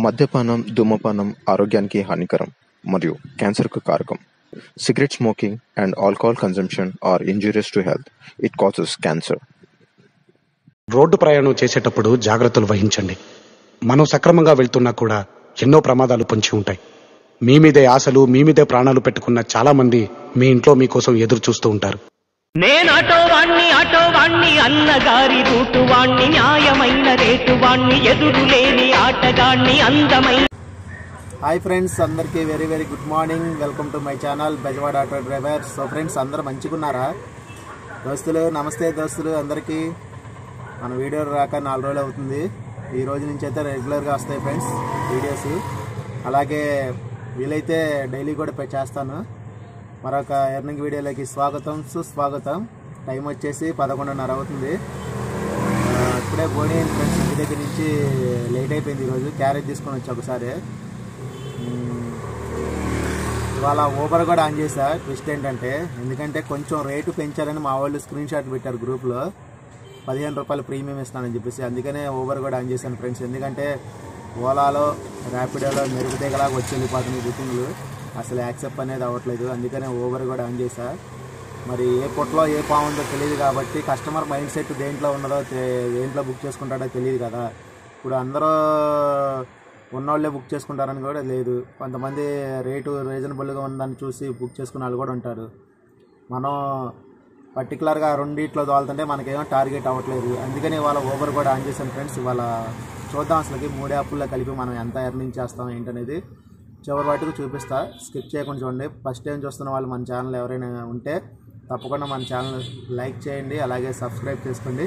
మద్యపానం, ధూమపానం ఆరోగ్యానికి హానికరం మరియు క్యాన్సర్‌కు కారకం. Cigarette smoking and alcohol consumption are injurious to health. It causes cancer. Road ప్రయాణం చేసేటప్పుడు జాగ్రత్తలు వహించండి. మనం సక్రమంగా వెళ్తున్నా కూడా ఎన్నో ప్రమాదాలు పొంచి ఉంటాయి. మీ మీదే ఆశలు, మీ మీదే ప్రాణాలు పెట్టుకున్న చాలా మంది మీ ఇంట్లో మీకోసం ఎదురు చూస్తూ ఉంటారు. నేను ఆటో వాణ్ణి అన్నగారి రూటు వాణ్ణి, న్యాయమైన రేటు వాణ్ణి, ఎదురు లేని ఆటగాణ్ణి, అందమైన. హాయ్ ఫ్రెండ్స్, అందరికీ very very good morning. Welcome to my channel Bezawada auto driver. So friends, అందరూ మంచిగున్నారా? దోస్తులు నమస్తే. దోస్తులు అందరికీ మన వీడియో రాక 4 రోజులు అవుతుంది. ఈ రోజు నుంచి అయితే రెగ్యులర్గా వస్తాయి ఫ్రెండ్స్ వీడియోస్. అలాగే వీలైతే డైలీ కూడా చేస్తాను. మరొక ఎర్నింగ్ వీడియోలోకి స్వాగతం, సుస్వాగతం. టైం వచ్చేసి 11:30 అవుతుంది. ఇప్పుడే బోని ఫ్రెండ్స్ ఇంటి దగ్గర నుంచి లేట్ అయిపోయింది. ఈరోజు క్యారేజ్ తీసుకొని వచ్చి ఒకసారి ఇవాళ ఊబర్ కూడా ఆన్ చేశా. ట్విస్ట్ ఏంటంటే, ఎందుకంటే కొంచెం రేటు పెంచారని మా వాళ్ళు స్క్రీన్ షాట్ పెట్టారు గ్రూప్లో. 15 రూపాయలు ప్రీమియం ఇస్తానని చెప్పేసి, అందుకనే ఊబర్ కూడా ఆన్ చేశాను ఫ్రెండ్స్. ఎందుకంటే ఓలాలో, ర్యాపిడోలో మెరుగుదేగలాగా వచ్చి వెళ్ళిపోతున్నాయి బుకింగ్లు. అసలు యాక్సెప్ట్ అనేది అవ్వట్లేదు. అందుకనే ఊబర్ కూడా ఆన్ చేశా. మరి ఏ పొట్లో ఏ పావుందో తెలియదు కాబట్టి కస్టమర్ మైండ్ సెట్ దేంట్లో ఉన్నదో, దేంట్లో బుక్ చేసుకుంటాడో తెలియదు కదా. ఇప్పుడు అందరూ ఉన్నోళ్ళే బుక్ చేసుకుంటారని కూడా లేదు. కొంతమంది రేటు రీజనబుల్గా ఉందని చూసి బుక్ చేసుకునే వాళ్ళు కూడా ఉంటారు. మనం పర్టికులర్గా రెండిట్లో తోలుతుంటే మనకేమో టార్గెట్ అవ్వట్లేదు. అందుకని ఇవాళ ఊబర్ కూడా ఆన్ చేశాను ఫ్రెండ్స్. ఇవాళ చూద్దాం అసలుకి 3 యాప్ల్లో కలిపి మనం ఎంత ఎర్నింగ్ చేస్తాం ఏంటనేది చివరి వాటికి చూపిస్తా. స్కిప్ చేయకుండా చూడండి. ఫస్ట్ టైం చూస్తున్న వాళ్ళు మన ఛానల్ ఎవరైనా ఉంటే తప్పకుండా మన ఛానల్ లైక్ చేయండి, అలాగే సబ్స్క్రైబ్ చేసుకోండి.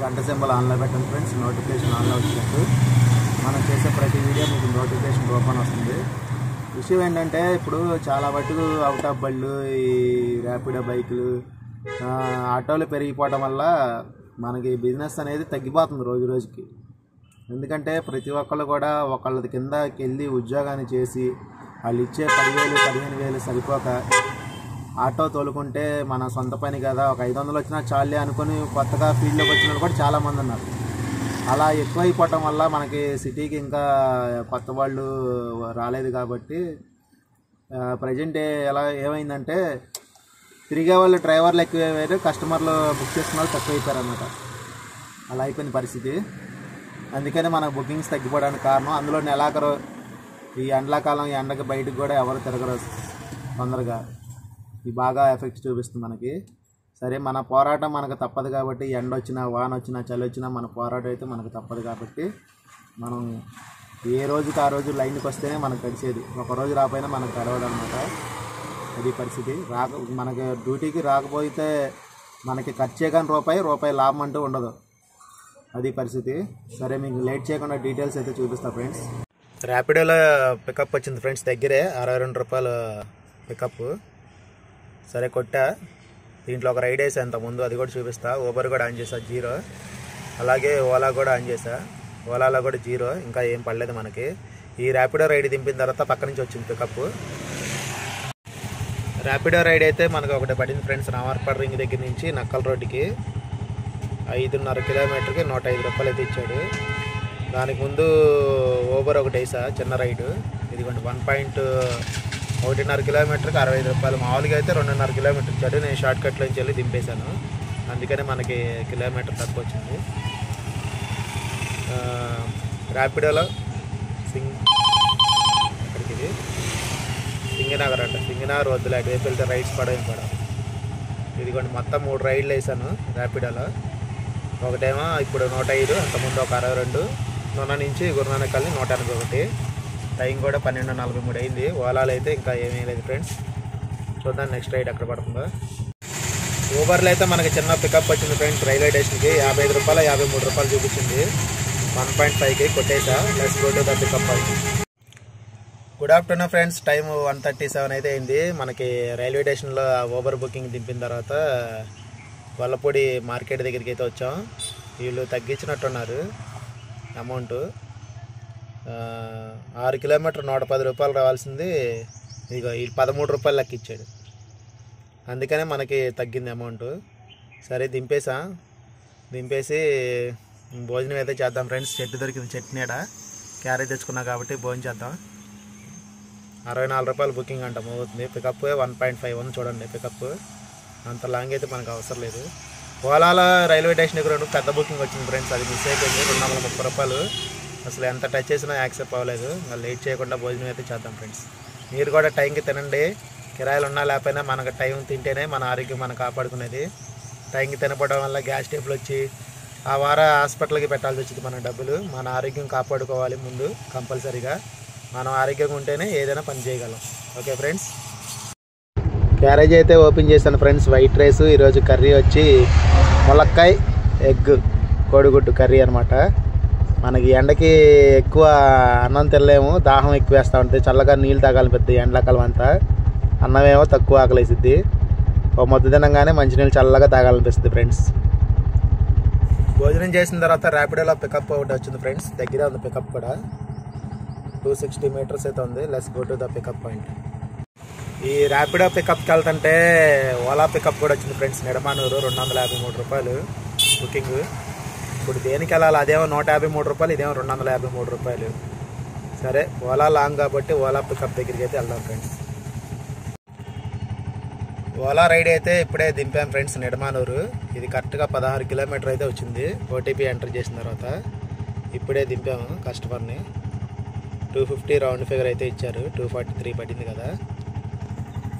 గంట సింబల్ ఆన్లో పెట్టండి ఫ్రెండ్స్. నోటిఫికేషన్ ఆన్లో వచ్చినట్టు మనం చేసే ప్రతి వీడియో మీకు నోటిఫికేషన్ రూపంలో వస్తుంది. విషయం ఏంటంటే, ఇప్పుడు చాలా మటుకు అవుట్ ఆఫ్ బళ్ళు, ఈ ర్యాపిడో బైకులు, ఆటోలు పెరిగిపోవడం వల్ల మనకి బిజినెస్ అనేది తగ్గిపోతుంది రోజు రోజుకి. ఎందుకంటే ప్రతి ఒక్కళ్ళు కూడా ఒకళ్ళ కిందకి వెళ్ళి ఉద్యోగాన్ని చేసి వాళ్ళు ఇచ్చే 10,000 15,000 సరిపోక ఆటో తోలుకుంటే మన సొంత పని కదా, ఒక 500 వచ్చినా చాలే అనుకుని కొత్తగా ఫీల్డ్లోకి వచ్చిన వాళ్ళు కూడా చాలామంది ఉన్నారు. అలా ఎక్కువైపోవటం వల్ల మనకి సిటీకి ఇంకా కొత్త వాళ్ళు రాలేదు కాబట్టి ప్రజెంట్ ఏమైందంటే, తిరిగే వాళ్ళు డ్రైవర్లు ఎక్కువైపోయారు, కస్టమర్లు బుక్ చేసుకున్న వాళ్ళు తక్కువ అయిపోయారు అన్నమాట. అలా అయిపోయింది పరిస్థితి. అందుకని మన బుకింగ్స్ తగ్గిపోవడానికి కారణం. అందులో నెలాఖరు ఈ ఎండాకాలం, ఈ ఎండకి బయటకు కూడా ఎవరు తిరగరు తొందరగా. ఇది బాగా ఎఫెక్ట్ చూపిస్తుంది మనకి. సరే, మన పోరాటం మనకు తప్పదు కాబట్టి, ఎండ వచ్చినా, వాన వచ్చినా, చలి వచ్చినా మన పోరాటం అయితే మనకు తప్పదు కాబట్టి, మనం ఏ రోజుకి ఆ రోజు లైన్కి వస్తేనే మనకు గడిచేది. ఒకరోజు రాకపోయినా మనకు గడవదు అనమాట. అది పరిస్థితి. మనకి డ్యూటీకి రాకపోతే మనకి ఖర్చే కానీ రూపాయి లాభం అంటూ ఉండదు. అది పరిస్థితి. సరే, మీకు లేట్ చేయకుండా డీటెయిల్స్ అయితే చూపిస్తా ఫ్రెండ్స్. ర్యాపిడోలో పికప్ వచ్చింది ఫ్రెండ్స్, దగ్గరే 62 రూపాయలు పికప్. సరే, కొట్టా. దీంట్లో ఒక రైడ్ వేసా ఇంతకుముందు, అది కూడా చూపిస్తా. ఊబర్ కూడా ఆన్ చేసా 0. అలాగే ఓలా కూడా ఆన్ చేసా. ఓలాలో కూడా 0, ఇంకా ఏం పడలేదు మనకి. ఈ ర్యాపిడో రైడ్ దింపిన తర్వాత పక్క నుంచి వచ్చింది పికప్. ర్యాపిడో రైడ్ అయితే మనకు ఒకటి పడింది ఫ్రెండ్స్. నావార్పాడు రింగ్ దగ్గర నుంచి నక్కల్ రోడ్డుకి 5.5 కిలోమీటర్కి 105 రూపాయలు అయితే ఇచ్చాడు. దానికి ముందు ఊబర్ ఒకటి వేసా, చిన్న రైడు. ఇదిగోండి 1.5 కిలోమీటర్కి 65 రూపాయలు. మామూలుగా అయితే 2.5 కిలోమీటర్ ఇచ్చాడు. నేను షార్ట్ కట్లో నుంచి వెళ్ళి దింపేశాను, అందుకనే మనకి కిలోమీటర్ తక్కువ వచ్చింది. ర్యాపిడోలో ఇక్కడికి ఇది సింగనగర్ అంట. సింగనగర్ వద్దులే, అటువైపు వెళ్తే రైడ్స్ పడేం పడ. ఇదిగోండి మొత్తం 3 రైడ్లు వేసాను ర్యాపిడోలో. ఒకటేమో ఇప్పుడు 105, అంతకుముందు ఒక 62, నొన్న నుంచి గురునానకల్ని 181. టైం కూడా 12:43 అయింది. ఓలాలో అయితే ఇంకా ఏమీ లేదు ఫ్రెండ్స్. చూద్దాం నెక్స్ట్ రైడ్ ఎక్కడ పడుతుందో. ఊబర్లో అయితే మనకి చిన్న పికప్ వచ్చింది ఫ్రెండ్స్. రైల్వే స్టేషన్కి 55 రూపాయలు 53 రూపాయలు చూపించింది. 1.5కి కొట్టేసా, ప్లస్ రోడ్డు ద పికప్ అయింది. Good afternoon friends. టైం 1:37 అయితే అయింది. మనకి రైల్వే స్టేషన్లో ఊబర్ బుకింగ్ దింపిన తర్వాత గొల్లపూడి మార్కెట్ దగ్గరికి అయితే వచ్చాం. వీళ్ళు తగ్గించినట్టున్నారు అమౌంట్. 6 కిలోమీటర్ 110 రూపాయలు రావాల్సింది ఇదిగో ఈ 13 రూపాయలు లెక్క ఇచ్చాడు. అందుకనే మనకి తగ్గింది అమౌంట్. సరే, దింపేసి భోజనం అయితే చేద్దాం ఫ్రెండ్స్. చెట్టు దొరికింది, చెట్టు నీడ క్యారీ తెచ్చుకున్నా కాబట్టి భోజనం చేద్దాం. 64 రూపాయలు బుకింగ్ అంట అవుతుంది. పికప్ 1.5 ఉంది చూడండి. పికప్ అంత లాంగ్ అయితే మనకు అవసరం లేదు. ఓలాలో రైల్వే స్టేషన్ దగ్గర పెద్ద బుకింగ్ వచ్చింది ఫ్రెండ్స్, అది మిస్ అయిపోయింది. 230 రూపాయలు. అసలు ఎంత టచ్ చేసినా యాక్సెప్ట్ అవ్వలేదు. లేట్ చేయకుండా భోజనం అయితే చేద్దాం ఫ్రెండ్స్. మీరు కూడా టైంకి తినండి. కిరాయిలు ఉన్నా లేకపోయినా మనకు టైం తింటేనే మన ఆరోగ్యం మనం కాపాడుకునేది. టైంకి తినపడడం వల్ల గ్యాస్ ట్రబుల్ వచ్చి ఆ వారం హాస్పిటల్కి పెట్టాల్సి వచ్చింది మన డబ్బులు. మన ఆరోగ్యం కాపాడుకోవాలి ముందు కంపల్సరీగా. మనం ఆరోగ్యంగా ఉంటేనే ఏదైనా పని చేయగలం. ఓకే ఫ్రెండ్స్, క్యారేజ్ అయితే ఓపెన్ చేశాను ఫ్రెండ్స్. వైట్ రైస్, ఈరోజు కర్రీ వచ్చి ములక్కాయ ఎగ్ కోడిగుడ్డు కర్రీ అనమాట. మనకి ఎండకి ఎక్కువ అన్నం తినలేము, దాహం ఎక్కువ వేస్తూ ఉంటుంది. చల్లగా నీళ్ళు తాగాలనిపిస్తుంది ఎండాకాలం అంతా. అన్నమేమో తక్కువ ఆకలేసిద్ది. ఒక మొద్దు తినంగానే మంచినీళ్ళు చల్లగా తాగాలనిపిస్తుంది ఫ్రెండ్స్. భోజనం చేసిన తర్వాత ర్యాపిడోలో పికప్ ఒకటి వచ్చింది ఫ్రెండ్స్. దగ్గరే ఉంది పికప్ కూడా. 260 మీటర్స్ అయితే ఉంది. Let's go to the pickup point. ఈ ర్యాపిడో పికప్కి వెళ్తుంటే ఓలా పికప్ కూడా వచ్చింది ఫ్రెండ్స్. నిడమానూరు 253 రూపాయలు బుకింగ్. ఇప్పుడు దేనికి వెళ్ళాలి? అదేమో 153 రూపాయలు, ఇదేమో 253 రూపాయలు. సరే, ఓలా లాంగ్ కాబట్టి ఓలా పికప్ దగ్గరికి అయితే వెళ్దాం ఫ్రెండ్స్. ఓలా రైడ్ అయితే ఇప్పుడే దింపాం ఫ్రెండ్స్ నిడమానూరు. ఇది కరెక్ట్గా 16 కిలోమీటర్ అయితే వచ్చింది. ఓటీపీ ఎంటర్ చేసిన తర్వాత ఇప్పుడే దింపాము కస్టమర్ని. 250 రౌండ్ ఫిగర్ అయితే ఇచ్చారు. 243 పడింది కదా.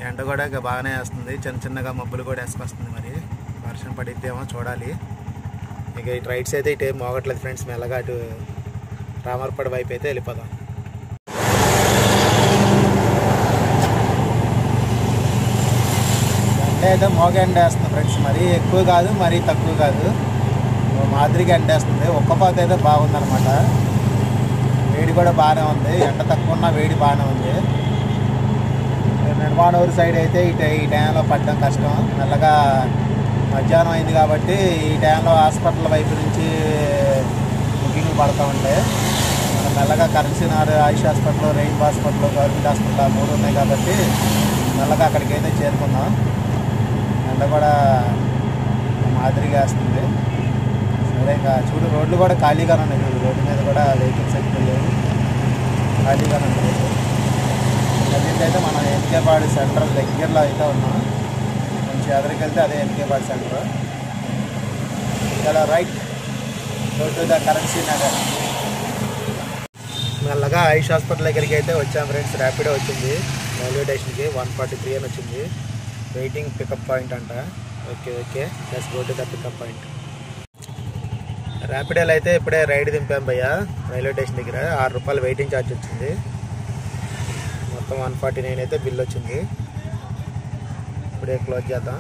ఎండ కూడా ఇక బాగానే వేస్తుంది. చిన్న చిన్నగా మబ్బులు కూడా వేసుకొస్తుంది. మరి వర్షం పడిద్దేమో చూడాలి. ఇక ఈ రైడ్స్ అయితే ఇటు ఏం మోగట్లేదు ఫ్రెండ్స్. మెల్లగా అటు రామర్పడి వైపు అయితే వెళ్ళిపోదాం. ఎండ అయితే మోగ ఎండ వేస్తుంది ఫ్రెండ్స్. మరీ ఎక్కువ కాదు, మరీ తక్కువ కాదు, మాదిరిగా ఎండ వేస్తుంది. ఒక్కపోత అయితే బాగుందనమాట. వేడి కూడా బాగానే ఉంది. ఎండ తక్కువ ఉన్నా వేడి బాగానే ఉంది. నిర్మాణూరు సైడ్ అయితే ఈ టైంలో పడడం కష్టం. మెల్లగా మధ్యాహ్నం అయింది కాబట్టి ఈ టైంలో హాస్పిటల్ వైపు నుంచి బుకింగ్లు పడుతూ ఉంటాయి. మనం మెల్లగా కరెన్సీనార్ Ayush hospital, rain hospital, government hospital 3 ఉన్నాయి కాబట్టి మెల్లగా అక్కడికి అయితే చేరుకుందాం. ఎండ కూడా మాదిరిగా వేస్తుంది. సరే, ఇంకా చూడు రోడ్లు కూడా ఖాళీగానే ఉన్నాయి. చూడు రోడ్డు మీద కూడా వెహికల్స్ అయితే లేవు, ఖాళీగానే ఉన్నాయి. ప్రజెంట్ అయితే మనం ఎన్కేపాడు సెంటర్ దగ్గరలో అయితే ఉన్నాం. కొంచెం ఎదురుకి వెళ్తే అదే ఎన్కేపాడు సెంటర్. ఇలా right road to the currency Nagar. మెల్లగా ఆయుష్ హాస్పిటల్ దగ్గరికి అయితే వచ్చాం ఫ్రెండ్స్. ర్యాపిడో వచ్చింది రైల్వే స్టేషన్కి. 143 అని వచ్చింది. వెయిటింగ్ పికప్ పాయింట్ అంట. Okay okay, let's go to the pickup point. ర్యాపిడోలో అయితే ఇప్పుడే రైడ్ దింపాం భయ్యా రైల్వే స్టేషన్ దగ్గర. 6 రూపాయలు వెయిటింగ్ ఛార్జ్ వచ్చింది. మొత్తం 149 అయితే బిల్ వచ్చింది. ఇప్పుడే క్లోజ్ చేద్దాం.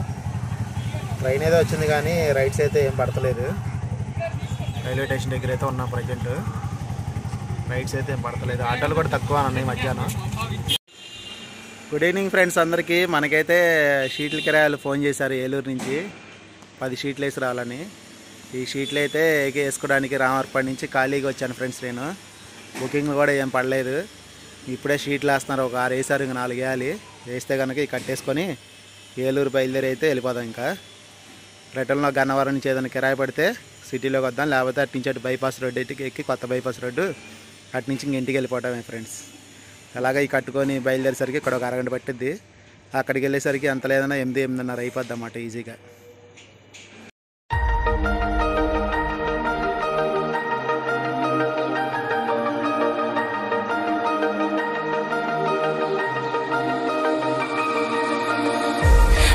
ట్రైన్ అయితే వచ్చింది కానీ రైడ్స్ అయితే ఏం పడతలేదు. రైల్వే స్టేషన్ దగ్గర అయితే ఉన్నాం ప్రజెంట్. రైడ్స్ అయితే ఏం పడతలేదు. ఆటోలు కూడా తక్కువ ఉన్నాయి మధ్యాహ్నం. గుడ్ ఈవినింగ్ ఫ్రెండ్స్ అందరికీ. మనకైతే షీట్ల కిరాయాలు ఫోన్ చేశారు ఏలూరు నుంచి. 10 షీట్లు వేసి రావాలని. ఈ షీట్లు అయితే వేసుకోవడానికి రామర్పడి నుంచి ఖాళీగా వచ్చాను ఫ్రెండ్స్. నేను బుకింగ్లు కూడా ఏం పడలేదు. ఇప్పుడే షీట్లు వేస్తున్నారు. ఒక 6 వేసారు, ఇంకా 4 వేయాలి. వేస్తే కనుక ఇవి కట్టేసుకొని ఏలూరు బయలుదేరి అయితే వెళ్ళిపోదాం. ఇంకా రిటర్న్లో గన్నవరం నుంచి ఏదైనా కిరాయి పడితే సిటీలోకి వద్దాం. లేకపోతే అటు నుంచి అటు బైపాస్ రోడ్డు ఎక్కి కొత్త బైపాస్ రోడ్డు అటు నుంచి ఇంక ఇంటికి వెళ్ళిపోవటమే ఫ్రెండ్స్. అలాగే ఈ కట్టుకొని బయలుదేరేసరికి ఇక్కడ ఒక అరగంట పట్టిద్ది. అక్కడికి వెళ్ళేసరికి ఎంత లేదన్నా 8-8:30 అయిపోద్ది అన్నమాట ఈజీగా.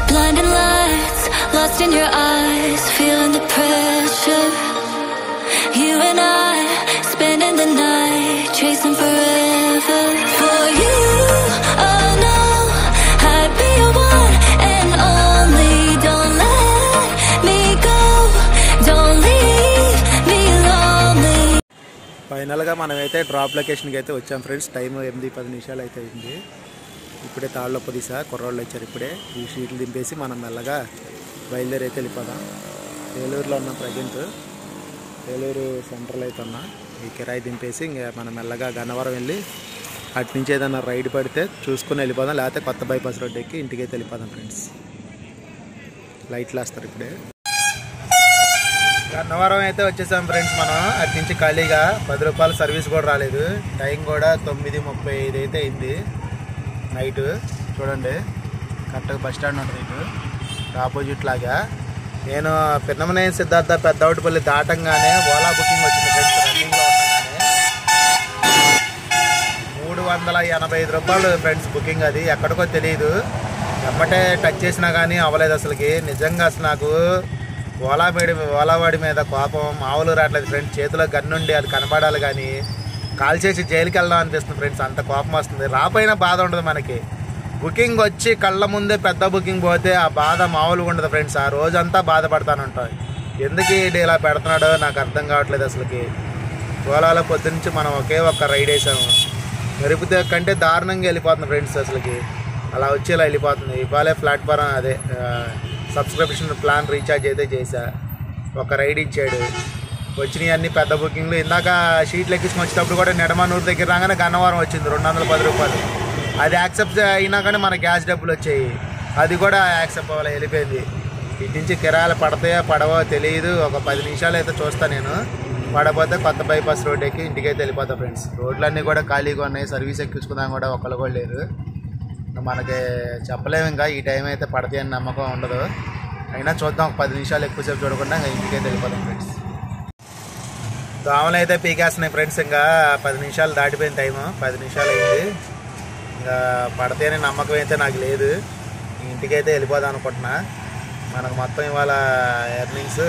Blinding lights, lost in your eyes, feeling the pressure. You and I, spending the night, chasing forever. For you, oh no, I'd be your one and only. Don't let me go, don't leave me lonely. ఫైనల్గా మనమైతే drop లొకేషన్కి అయితే వచ్చాం friends. Time 8-10 అయితే అయింది. ఇప్పుడే తాళ్ళొప్ప దిశ కుర్రోళ్ళు వచ్చారు. ఇప్పుడే ఈ షీట్లు దింపేసి మనం మెల్లగా బయలుదేరి అయితే వెళ్ళిపోదాం. ఏలూరులో ఉన్నాం ప్రజెంట్. ఏలూరు సెంట్రల్ అయితే ఉన్నా. ఈ కిరాయి దింపేసి ఇంకా మనం మెల్లగా గన్నవరం వెళ్ళి అటు నుంచి ఏదైనా రైడ్ పడితే చూసుకుని వెళ్ళిపోదాం. లేకపోతే కొత్త బైపాస్ రోడ్ ఎక్కి ఇంటికి అయితే వెళ్ళిపోదాం ఫ్రెండ్స్. లైట్లు వేస్తారు ఇప్పుడే. గన్నవరం అయితే వచ్చేసాం ఫ్రెండ్స్. మనం అటు నుంచి ఖాళీగా 10 రూపాయలు సర్వీస్ కూడా రాలేదు. టైం కూడా 9:35 అయితే అయింది నైట్. చూడండి కరెక్ట్గా బస్ స్టాండ్ ఉంటుంది ఇటు ఆపోజిట్ లాగా. నేను పిన్నమనేని సిద్ధార్థ పెద్దవటిపల్లి దాటంగానే ఓలా బుకింగ్ వచ్చింది ఫ్రెండ్స్. రన్నింగ్లో ఉండగానే 385 రూపాయలు ఫ్రెండ్స్ బుకింగ్. అది ఎక్కడికో తెలియదు, ఎమ్మటే టచ్ చేసినా కానీ అవ్వలేదు అసలుకి. నిజంగా అసలు నాకు ఓలావాడి మీద కోపం మామూలు రావట్లేదు ఫ్రెండ్స్. చేతిలో గన్నుండి అది కనపడాలి కానీ కాల్ చేసి జైలుకి వెళ్దాం అనిపిస్తుంది ఫ్రెండ్స్. అంత కోపం వస్తుంది. రాపోయినా బాధ ఉండదు మనకి. బుకింగ్ వచ్చి కళ్ళ ముందే పెద్ద బుకింగ్ పోతే ఆ బాధ మామూలుగా ఉండదు ఫ్రెండ్స్. ఆ రోజంతా బాధపడతానుంటాను. ఎందుకు ఇలా పెడుతున్నాడో నాకు అర్థం కావట్లేదు అసలుకి. ఓలాలో పొద్దునుంచి మనం ఒకే ఒక్క రైడ్ వేసాము. మెరుపుతే కంటే దారుణంగా వెళ్ళిపోతుంది ఫ్రెండ్స్ అసలుకి. అలా వచ్చి ఇలా వెళ్ళిపోతుంది. ఇవాళే ప్లాట్ఫారం అదే సబ్స్క్రిప్షన్ ప్లాన్ రీఛార్జ్ అయితే చేశా. ఒక రైడ్ ఇచ్చాడు. వచ్చినాయి అన్ని పెద్ద బుకింగ్లు. ఇందాక షీట్లు ఎక్కించుకొని వచ్చేటప్పుడు కూడా నెడమానూరు దగ్గర రాగానే గన్నవరం వచ్చింది 210 రూపాయలు. అది యాక్సెప్ట్ అయినా కానీ మన గ్యాస్ డబ్బులు వచ్చాయి. అది కూడా యాక్సెప్ట్ అవ్వాలి, వెళ్ళిపోయింది. ఇటు నుంచి కిరాయిలు పడతాయో పడవో తెలియదు. ఒక 10 నిమిషాలు అయితే చూస్తాను నేను. పడపోతే కొత్త బైపాస్ రోడ్ ఎక్కి ఇంటికైతే వెళ్ళిపోతా ఫ్రెండ్స్. రోడ్లన్నీ కూడా ఖాళీగా ఉన్నాయి. సర్వీస్ ఎక్కించుకుందాం కూడా ఒకళ్ళు కూడా లేరు. మనకి చెప్పలేము ఇంకా ఈ టైం అయితే పడతాయని నమ్మకం ఉండదు. అయినా చూద్దాం, 10 నిమిషాలు ఎక్కువసేపు చూడకుండా ఇంకా ఇంటికైతే వెళ్ళిపోతాం ఫ్రెండ్స్. దోమలు అయితే పీకేస్తున్నాయి ఫ్రెండ్స్. ఇంకా 10 నిమిషాలు దాటిపోయిన టైము. 10 నిమిషాలు అయింది. ఇంకా పడతాయని నమ్మకం అయితే నాకు లేదు. ఇంటికైతే వెళ్ళిపోదాం అనుకుంటున్నా. మనకు మొత్తం ఇవాళ ఎర్నింగ్స్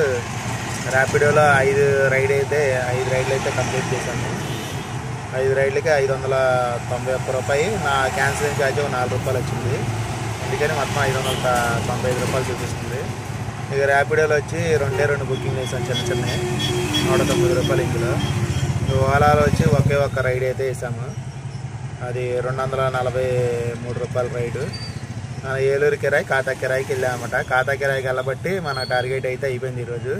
ర్యాపిడోలో 5 రైడ్లు అయితే కంప్లీట్ చేశాను. 5 రైడ్లకి 591 రూపాయి. నా క్యాన్సిలింగ్ ఛార్జ్ 4 రూపాయలు వచ్చింది. అందుకని మొత్తం 595 రూపాయలు చూపిస్తుంది. ఇక ర్యాపిడోలో వచ్చి 2 బుకింగ్ వేసాను చిన్న చిన్నవి, 109 రూపాయలు. ఇందులో ఓలాలో వచ్చి ఒకే ఒక్క రైడ్ అయితే వేసాము. అది 243 రూపాయల రైడు. ఏలూరు కిరాయి ఖాతా కిరాయికి వెళ్ళామన్నమాట. ఖాతా కిరాయికి వెళ్ళబట్టి మన టార్గెట్ అయితే అయిపోయింది ఈరోజు.